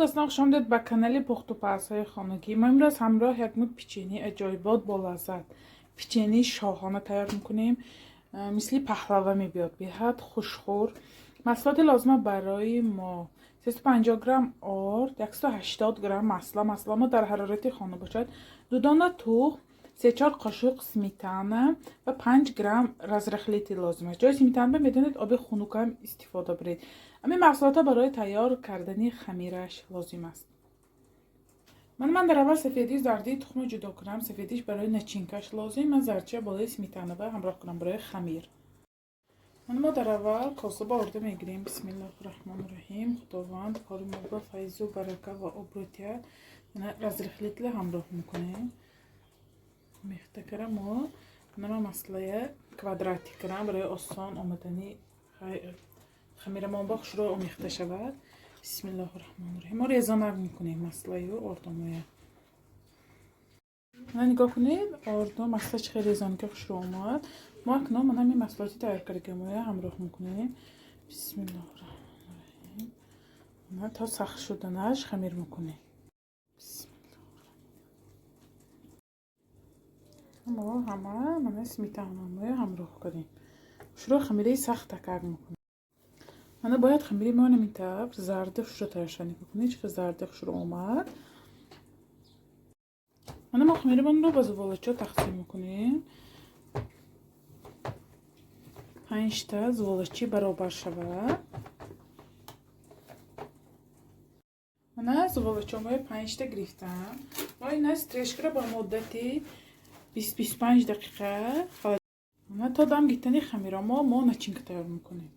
دوستان خوش آمدید به کانال پخت و پزهای خانگی. ما امروز همراه یک نوع پیچینی عجایبات با لذت پیچینی شاهانه تیار میکنیم. مثل پهلوه میبیاد، بیاد خوشخور. محصولات لازمه برای ما 350 گرم آرد، 180 گرم مسلا ما در حرارت خانه باشد، 2 دانه تخم، 3-4 قاشق سمیتانه و 5 گرم رزرخلیتی لازمه. جای سمیتانه میدونید آب خنک هم استفاده برید. همین محصولات برای تیار کردن خمیرش لازم است. من در اول سفیدی زردی تخم جدا کنم. سفیدیش برای نچینکش لازم. من زردچه بالای سمیتانه و همراه کنم برای خمیر. ما در اول کاسه با آرده میگیریم. بسم الله الرحمن الرحیم. خداوند کار ما با فیض و برکت و عبرتیت رزرخلیتی همراه میکنیم. میخته کرم و مسئله کвадراتی کرم برای آسان آمدنی خمیر ما با شروع میخته شود. بسم الله الرحمن الرحیم. ما ریزانر میکنیم مسئله و آردامویه. نگاه کنید آردام مسئله چه ریزان که شروع اومد. ما اکنون من همین مسئلاتی تیار کردیم همراه میکنیم. بسم الله الرحمن الرحیم. ما تا سخت شدنش خمیر میکنیم. ما همه من سمیتانه همراه کردیم. شروع خمیره سخت تکر میکنیم. من باید خمیری ما نمیتاب زردخش رو ترشانی بکنید. چه زردخش رو اومد. ما خمیری من رو با زوالچا تقسیم میکنیم. 5 تا زوالچی برابر شود. من زوالچا ما 5 تا گرفتم. ما این استرشک رو با مدتی 20-25 دقیقه من تا دم گیتنی خمیرا ما نچینک تیار میکنیم.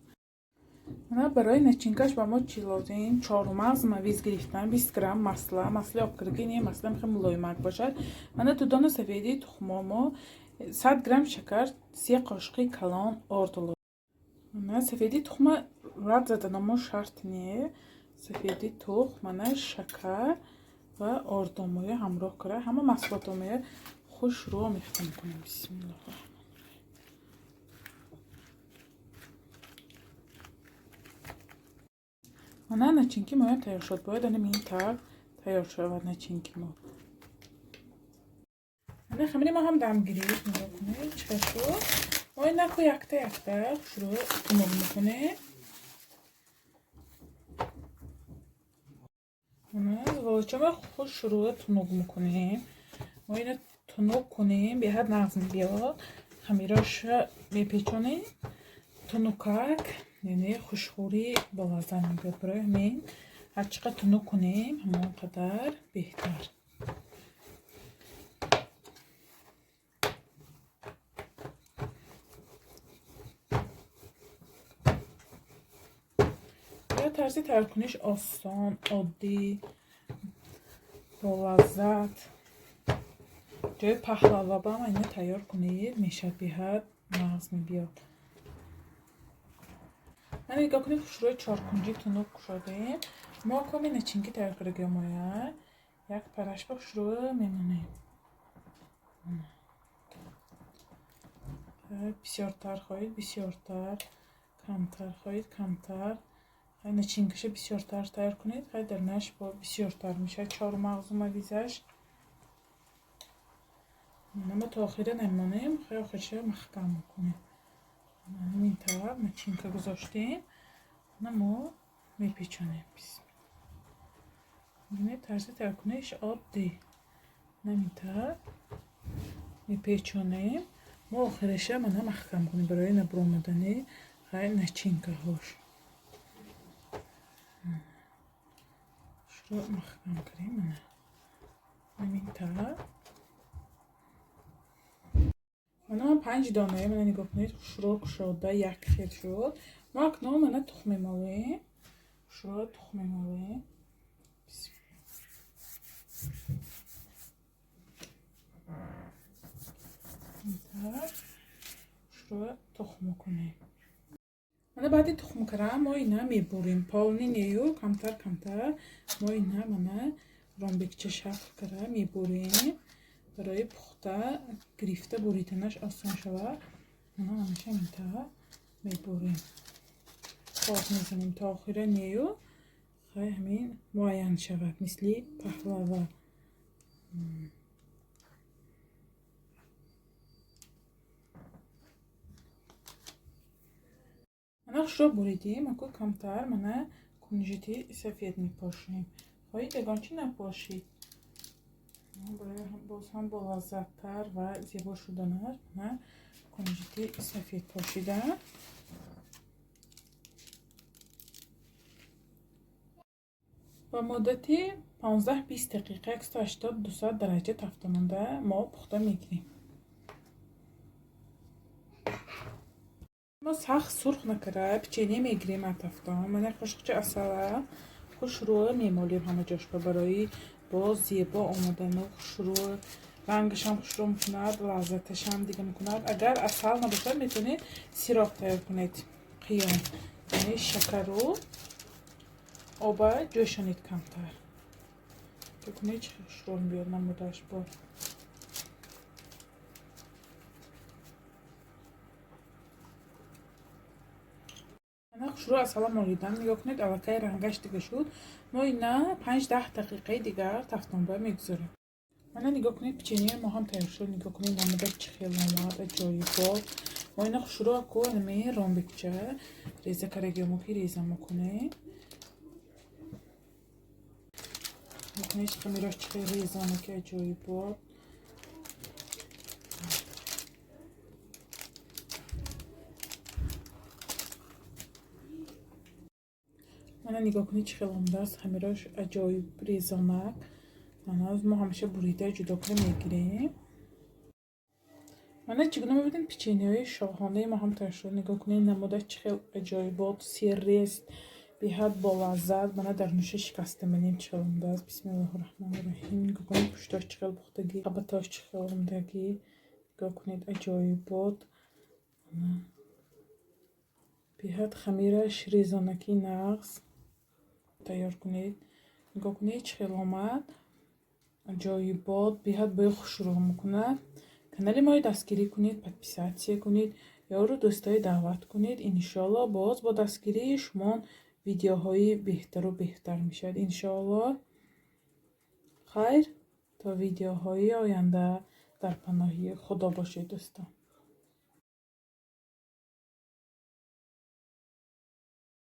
من برای نچینکش با ما چی لازم؟ 4 مغز مویز گرفتم، 20 گرم مسله آب کرگینی مسله میخوام ملایمک باشد. من 2 دانه سفیدی تخم، 100 گرم شکر، 3 قاشق کلان آرد. من سفیدی تخم رد زدنم شرط نیه. سفیدی تخم من شکر و آرداموی همراه کرده. همه محصولاتامه خوش رو میخته میکنم. بسم الله الرحمن. من نچینکی ما تیار شد. باید این تر تیار شود نچینکی ما. من خمیری ما هم دم گیرید. نگاه کنید چه شد. ما این نکو یکته خوش رو تنوگ میکنه. زوالچه ما خوش رو تنوگ میکنیم. ما این تنوگ کنیم به هر نظم بیاد. خمیراش میپیچونیم. تنوکک یعنی خوشخوری بالازن میگه. برای همین هر چقدر تنوگ کنیم همون قدر بهتر. یا طرزی تیار کنیش آسان، عادی، با لذت. جای پهلوه با هم اینه تیار کنید میشه بیاد مغز میبیاد. من نگاه کنید شروع 4 کنجی تنوگ شده. ما کمی نچینکی تیار کرده مایه. یک پرش با شروع میمونیم. بسیارتر خواهید بسیارتر، کمتر خواهید کمتر. نچینکش بسیارتر تیار کنید. خیلی در نش با بسیارتر میشه. 4 مغز مویزش. ما تا آخره نمونیم. خیلی آخرش محکم میکنیم. همین طرف نچینکه گذاشتیم. ما میپیچونیم. ببینید طرز تیار کنیش عادی. همین طرف میپیچونیم. ما آخرش من محکم کنیم برای نبرومدنی خیلی نچینکه هاش. شروع محکم کنیم. همین طرف من 5 دانه من نگاه کنید شروع شده یک خیل شد. ما اکنون من تخم مالی شروع تخم مالی شروع تخم کنیم. من بعدی تخم کرم ما اینا میبریم. پالنی نیو کمتر ما اینا من رامبکچه شکل کرم میبریم. برای پخته گرفته بریدنش آسان شود. من همیشه اینطور میبریم. باز میزنیم تا آخر نیو خواهی همین معین شود مثل پهلوه. mana خشرو بریدیم اکو کمتر mana کنجدی سفید میپاشیم. خواهی دگانچی نپاشید باز هم با لذت‌تر و زیبا شدن است. من کنجدی سفید پاشیدم. با مدتی 15-20 دقیقه 180-200 درجه تفتمانده ما پخته میگیریم. ما سخت سرخ نکرده پیچینی میگیریم از تفتم. من قاشقچه اصلا خشرو میمالیم همه جاش برای باز زیبا آمدن خشرو. رنگش هم خشرو میکند و لذتش هم دیگه میکند. اگر اصل نباشه میتونید سیراب تیار کنید. قیام یعنی شکر رو آب جوشانید کمتر که کنید خشرو بیاد نمودش با. من خشرو اصلا مالیدم. نگاه کنید الکی رنگش دیگه شد. ما اینا 5-10 دقیقه دیگر تفتمانده میگذاریم. من نگاه کنید پیچینی ما هم تیار شد. نگاه کنید نموده چه خیلی اومد جایبا. ما اینا خشرو کو نمی رام بکشه ریزه کرگیمو که ریزه میکنه. میکنید خمیراش چه خیلی ریزه میکنه جایبا. من نگاه کنید چه خیلی اومده است. خمیراش عجایب ریزانک. من از ما همیشه بریده جدا کنه میگیریم. من چگونه میبینید پیچینی های شاهانه ما هم تیار شد. نگاه کنید نموده چه خیلی عجایبات سیری است به حد با لذت. من در نوش شکسته منیم چه خیلی اومده است. بسم الله الرحمن الرحیم. نگاه کنید پشتاش چه خیلی پختگی قبطاش چه خیلی اومدگی. نگاه کنید عجایبات به حد خمیرش ریزانکی نقص تیار کنید. نگاه کنید چه خیلی اومد عجایبات به حد باید خشرو میکند. کانال ما دستگیری کنید، подписаться کنید یا رو دوستای دعوت کنید. انشالله باز با دستگیری شما ویدیوهای بهتر و بهتر میشد. انشالله خیر تا ویدیوهای آینده در پناهی خدا باشید دوستان.